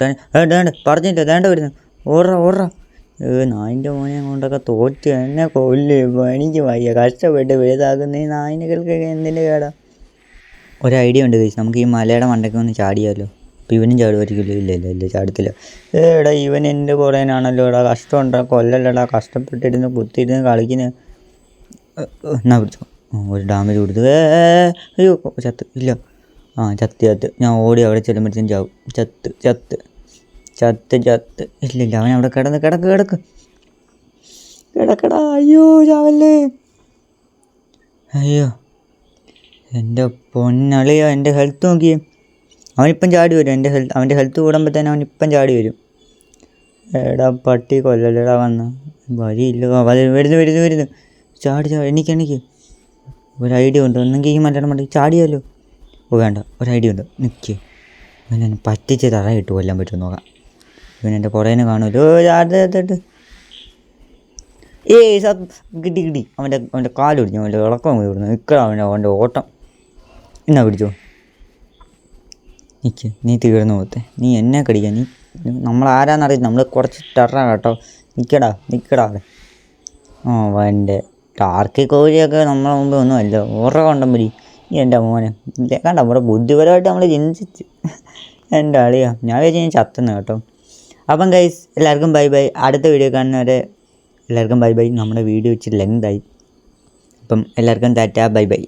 കുട്ടൻ വേണ്ട പറഞ്ഞില്ല വേണ്ട വരുന്നു ഓർറ നായിൻ്റെ മോനെ കൊണ്ടൊക്കെ തോറ്റ് എന്നെ കൊല്ലും. എനിക്ക് വയ്യ, കഷ്ടപ്പെട്ട് വലുതാക്കുന്ന ഈ നായിനകൾക്കൊക്കെ എന്തിൻ്റെ കേടാ. ഒരു ഐഡിയ ഉണ്ട് കഴിച്ച്, നമുക്ക് ഈ മലയുടെ മണ്ടയ്ക്ക് ഒന്ന് ചാടിയാലോ. അപ്പോൾ ഇവനും ചാടുമായിരിക്കില്ല. ഇല്ല ചാടത്തില്ല. എടാ ഇവൻ എൻ്റെ പുറേനാണല്ലോ. എടാ കഷ്ടമുണ്ടാ, കൊല്ലല്ലടാ, കഷ്ടപ്പെട്ടിരുന്ന് കുത്തിയിരുന്ന് കളിക്കുന്ന. എന്നാ പിടിച്ചോ. ഒരു ഡാമേജ് കൊടുത്തു. അയ്യോ ചത്ത്. ഇല്ല ചത്ത് ഞാൻ ഓടി അവിടെ ചെല്ലുമ്പോഴത്തേനും ചാവും. ചത്ത് ഇല്ല അവൻ അവിടെ കിടക്കടാ. അയ്യോ ചാവല്ലേ. അയ്യോ എൻ്റെ പൊന്നളിയോ, എൻ്റെ ഹെൽത്ത് നോക്കിയേ. അവനിപ്പം ചാടി വരും. അവൻ്റെ ഹെൽത്ത് കൂടുമ്പോഴത്തേനും അവനിപ്പം ചാടി വരും. എടാ പട്ടി കൊല്ലല്ലടാ വന്ന വഴിയില്ല. വരുന്നു ചാടി എണീക്ക്. ഒരു ഐഡിയ ഉണ്ട്. ഒന്നെങ്കിൽ ഈ മലയാളം ചാടിയാലോ. വേണ്ട, ഒരു ഐഡിയ ഉണ്ട്. നിൽക്ക്, ഇവനെ പറ്റിച്ച് തറയിട്ട് കൊല്ലാൻ പറ്റുമെന്ന് നോക്കാം. ഇവനെൻ്റെ പുറേനെ കാണുമല്ലോ. ചാടിട്ട് കിട്ടി. അവൻ്റെ കാലൊടിഞ്ഞു. അവൻ്റെ ഇളക്കം വിടുന്നു. നിൽക്കണം അവൻ്റെ ഓട്ടം. എന്നാ പിടിച്ചോ. നിൽക്ക്, നീ തീർന്നു പോകത്തെ. നീ എന്നെ കടിക്കാൻ. നീ നമ്മളാരാന്നറിയില്ല. നമ്മൾ കുറച്ച് ടെറ കേട്ടോ. നിൽക്കടാ അവിടെ. അവൻ്റെ ടാർക്കി കോഴിയൊക്കെ നമ്മളെ മുമ്പ് ഒന്നും അല്ല. കൊണ്ടമ്പരി നീ എൻ്റെ മോനെ കണ്ട. നമ്മുടെ ബുദ്ധിപരമായിട്ട് നമ്മൾ ചിന്തിച്ച് എൻ്റെ അളിയാ. ഞാൻ വിചാരിച്ചു ഞാൻ ചത്തുന്നു കേട്ടോ. അപ്പം ഗൈസ് എല്ലാവർക്കും ബൈ. അടുത്ത വീഡിയോ കാണുന്നവരെ എല്ലാവർക്കും ബൈ. നമ്മുടെ വീഡിയോ ഇച്ചിരി ലെങ്തായി. അപ്പം എല്ലാവർക്കും ടാറ്റാ ബൈ.